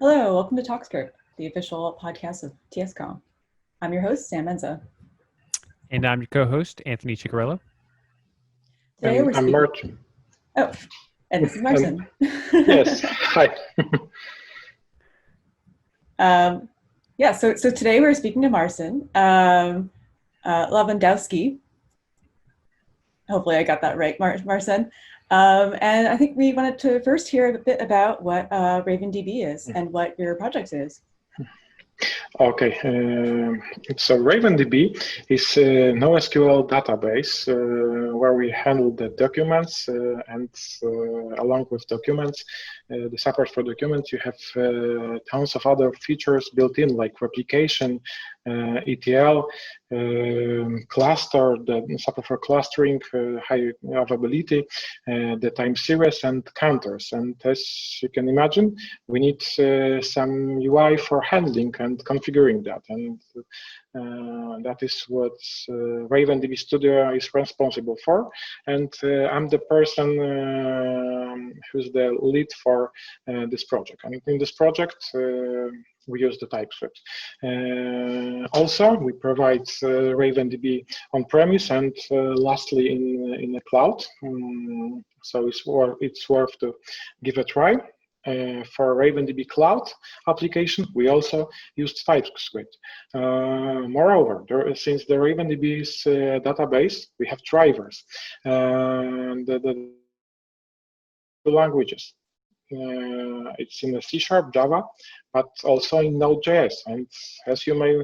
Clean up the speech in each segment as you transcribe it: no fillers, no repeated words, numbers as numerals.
Hello, welcome to TalkScript, the official podcast of TSConf. I'm your host, Sam Menza. And I'm your co-host, Anthony Ciccarello. Today we're I'm speaking. Marcin. Oh, and this is Marcin. Yes, hi. So today we're speaking to Marcin Lewandowski. Hopefully I got that right, Marcin. And I think we wanted to first hear a bit about what RavenDB is and what your project is. Okay, so RavenDB is a NoSQL database where we handle the documents and along with documents, the support for documents, you have tons of other features built in like replication, ETL, cluster, the support for clustering, high availability, the time series and counters. And as you can imagine, we need some UI for handling and configuring that. And that is what RavenDB Studio is responsible for. And I'm the person who's the lead for this project. And in this project, we use the TypeScript. Also, we provide RavenDB on-premise and lastly in the cloud. So it's worth to give a try. For RavenDB Cloud application, we also used TypeScript. Moreover, since the RavenDB is a database, we have drivers. The languages. It's in C#, Java, but also in Node.js. And as you may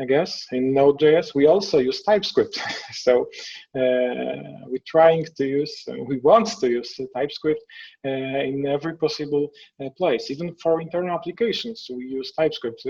guess, in Node.js, we also use TypeScript. So we want to use TypeScript in every possible place. Even for internal applications, we use TypeScript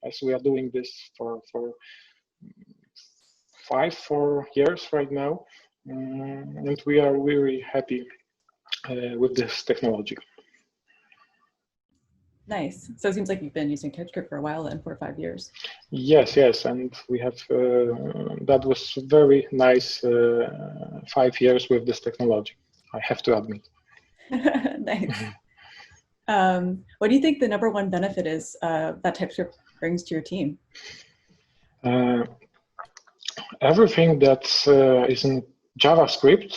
as we are doing this for 4 years right now. And we are very happy with this technology. Nice. So it seems like you've been using TypeScript for a while then, 4 or 5 years. Yes, and we have, that was very nice 5 years with this technology, I have to admit. Nice. What do you think the number one benefit is that TypeScript brings to your team? Everything that is in JavaScript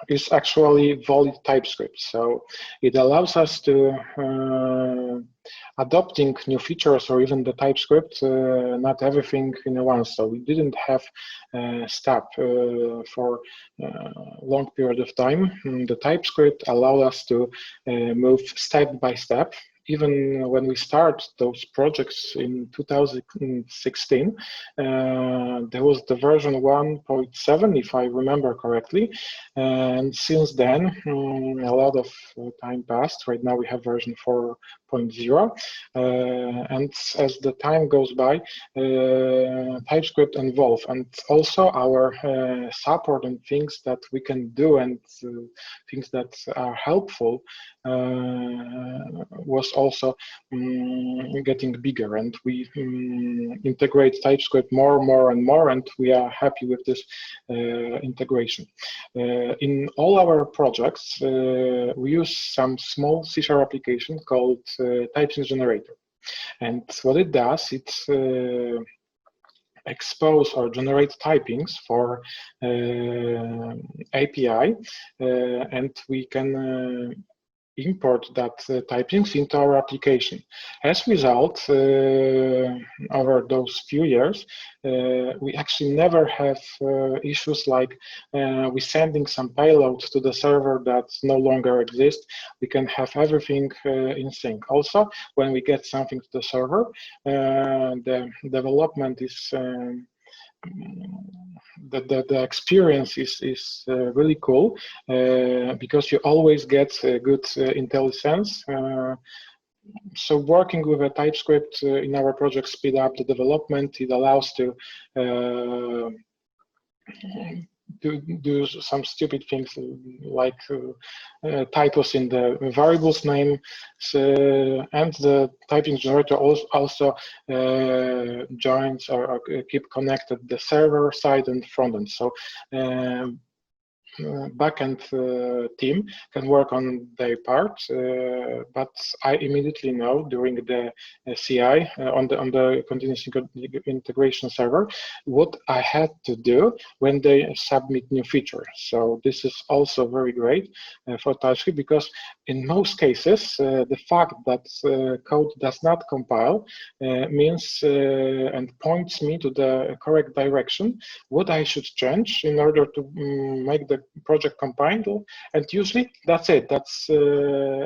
is actually valid TypeScript. So it allows us to adopting new features or even the TypeScript, not everything in once. So we didn't have stop for a long period of time. The TypeScript allowed us to move step by step. Even when we start those projects in 2016, there was the version 1.7, if I remember correctly. And since then, a lot of time passed. Right now we have version 4.0. And as the time goes by, TypeScript evolves. And also our support and things that we can do and things that are helpful was also getting bigger, and we integrate TypeScript more and more, and we are happy with this integration. In all our projects, we use some small C# application called Typing Generator, and what it does, it expose or generate typings for API, and we can import that typings into our application. As a result, over those few years, we actually never have issues like we sending some payload to the server that no longer exists. We can have everything in sync. Also, when we get something to the server, the development is the experience is really cool because you always get a good IntelliSense. So working with a TypeScript in our project speed up the development. It allows to do some stupid things like typos in the variables name, and the typing generator also joins or keep connected the server side and front end. So backend team can work on their part, but I immediately know during the CI on the continuous integration server what I had to do when they submit new feature. So this is also very great for TypeScript, because in most cases the fact that code does not compile means and points me to the correct direction, what I should change in order to make the project compile, and usually that's it. That's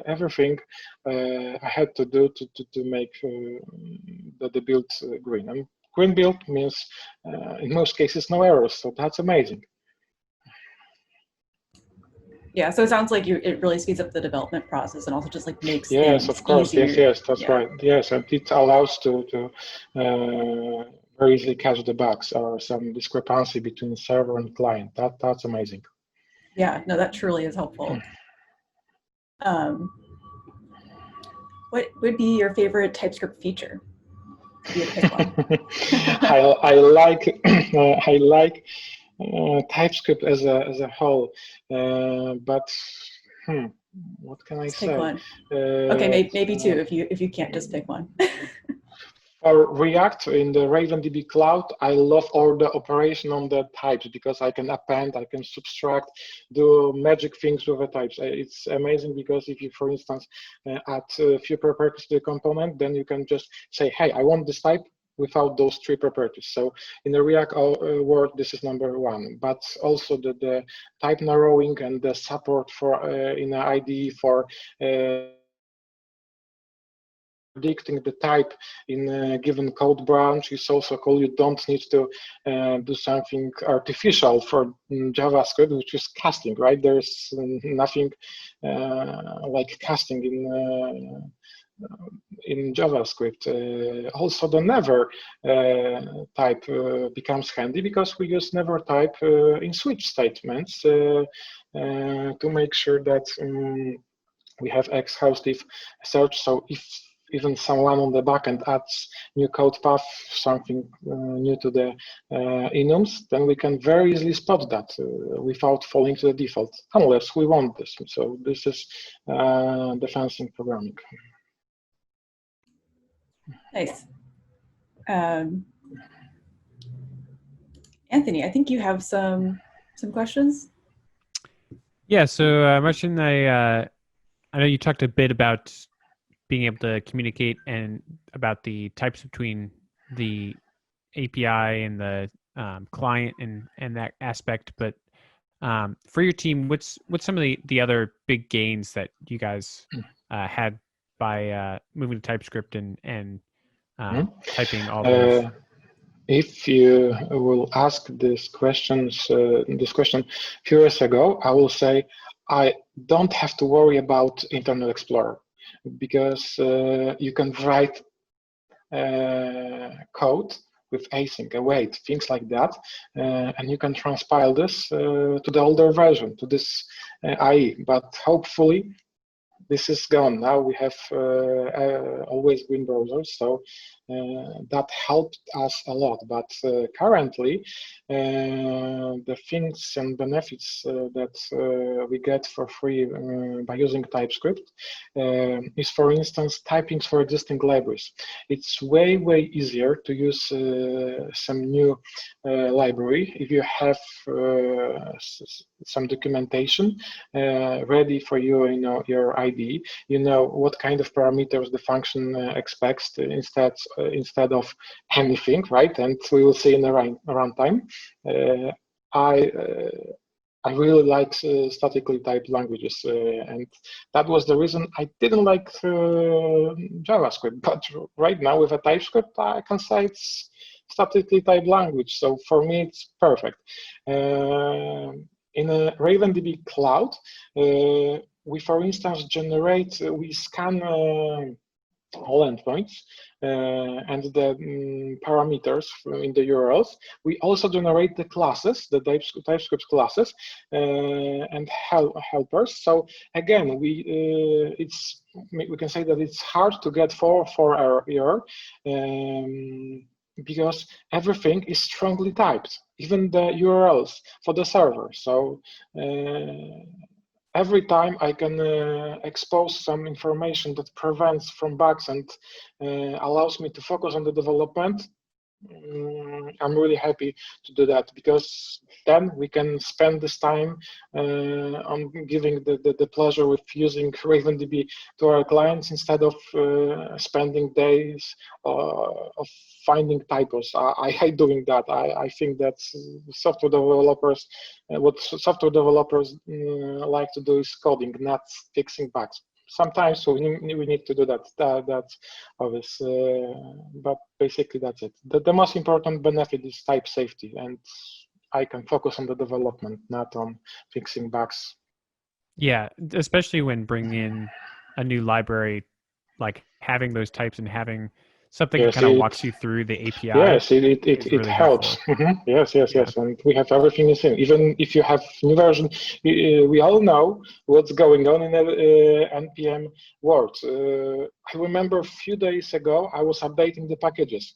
everything I had to do to make the build green. And green build means in most cases no errors, so that's amazing. Yeah, so it sounds like it really speeds up the development process and also just like makes yes, things of course, easier. yes, that's right. Yes, and it allows to very easily catch the bugs or some discrepancy between server and client. That's amazing. Yeah, no, that truly is helpful. What would be your favorite TypeScript feature? If you had to pick one. I like I like TypeScript as a whole, but what can I say? Pick one. Okay, maybe two if you can't just pick one. For React in the RavenDB cloud, I love all the operation on the types, because I can append, I can subtract, do magic things with the types. It's amazing, because if you, for instance, add a few properties to the component, then you can just say, hey, I want this type without those 3 properties. So in the React world, this is number 1. But also the type narrowing and the support for in the IDE for predicting the type in a given code branch is also cool. You don't need to do something artificial for JavaScript, which is casting, right? There's nothing like casting in JavaScript. Also, the never type becomes handy, because we use never type in switch statements to make sure that we have exhaustive search. So if even someone on the backend adds new code path, something new to the enums, then we can very easily spot that without falling to the default, unless we want this. So this is defensive programming. Nice. Anthony, I think you have some questions. Yeah. So, Marcin, I know you talked a bit about being able to communicate and about the types between the API and the client and that aspect. But for your team, what's some of the other big gains that you guys had by moving to TypeScript and typing all those? If you will ask this question a few years ago, I will say I don't have to worry about Internet Explorer, because you can write code with async, await, things like that, and you can transpile this to the older version, to this IE. But hopefully, this is gone. Now we have always green browsers, so that helped us a lot. But currently, the things and benefits that we get for free by using TypeScript is, for instance, typings for existing libraries. It's way easier to use some new library if you have some documentation ready for you, your IDE. You know what kind of parameters the function expects instead of anything, right? And we will see in the runtime. I really like statically typed languages, and that was the reason I didn't like JavaScript. But right now with a TypeScript, I can say it's statically typed language. So for me, it's perfect. In a RavenDB cloud, we, for instance, we scan all endpoints and the parameters in the URLs. We also generate the classes, the TypeScript classes and helpers. So again, we can say that it's hard to get for error because everything is strongly typed. even the URLs for the server. So every time I can expose some information that prevents from bugs and allows me to focus on the development, I'm really happy to do that, because then we can spend this time on giving the pleasure with using RavenDB to our clients, instead of spending days of finding typos. I hate doing that. I think that software developers, what software developers like to do is coding, not fixing bugs. Sometimes we need to do that. That's obvious, but basically that's it. The most important benefit is type safety, and I can focus on the development, not on fixing bugs. Yeah, especially when bringing in a new library, like having those types and having something that kind of walks you through the API. Yes, it really helps. Yes. And we have everything the same. Even if you have new version, we all know what's going on in the NPM world. I remember a few days ago, I was updating the packages.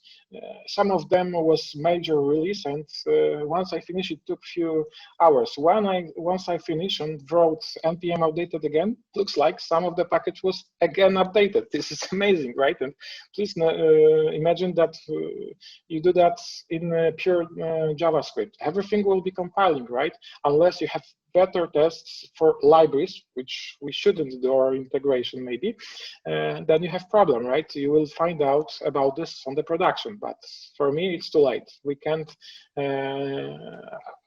Some of them was major release, and once I finished, it took few hours. Once I finished and wrote NPM updated again, looks like some of the package was again updated. This is amazing, right? And please imagine that you do that in pure JavaScript. Everything will be compiling, right? Unless you have better tests for libraries, which we shouldn't do, or integration maybe, then you have problem, right? You will find out about this on the production, but for me, it's too late. We can't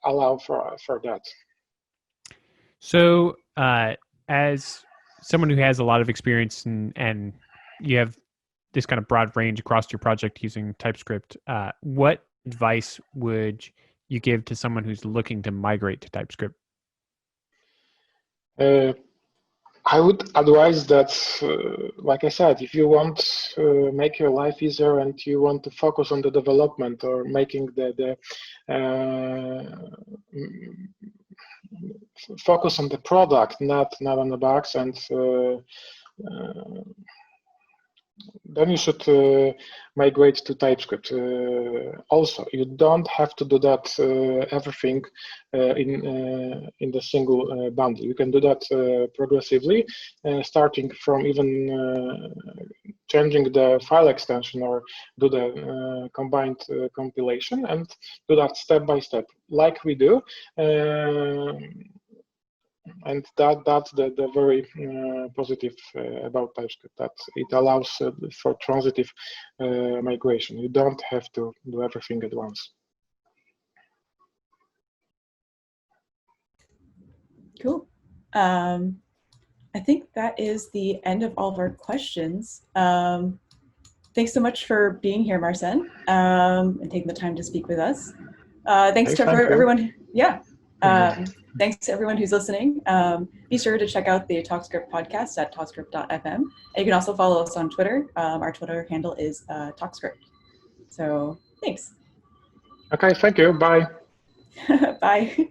allow for that. So as someone who has a lot of experience and you have this kind of broad range across your project using TypeScript, what advice would you give to someone who's looking to migrate to TypeScript? I would advise that, like I said, if you want to make your life easier and you want to focus on the development or making the focus on the product, not on the bugs, and then you should migrate to TypeScript. Also, you don't have to do that everything in the single bundle. You can do that progressively, starting from even changing the file extension, or do the combined compilation, and do that step by step, like we do. And that's the very positive about TypeScript, that it allows for transitive migration. You don't have to do everything at once. Cool. I think that is the end of all of our questions. Thanks so much for being here, Marcin, and taking the time to speak with us. Thanks to everyone. Yeah. Thanks to everyone who's listening. Be sure to check out the TalkScript podcast at talkscript.fm. And you can also follow us on Twitter. Our Twitter handle is TalkScript. So thanks. Okay, thank you. Bye. Bye.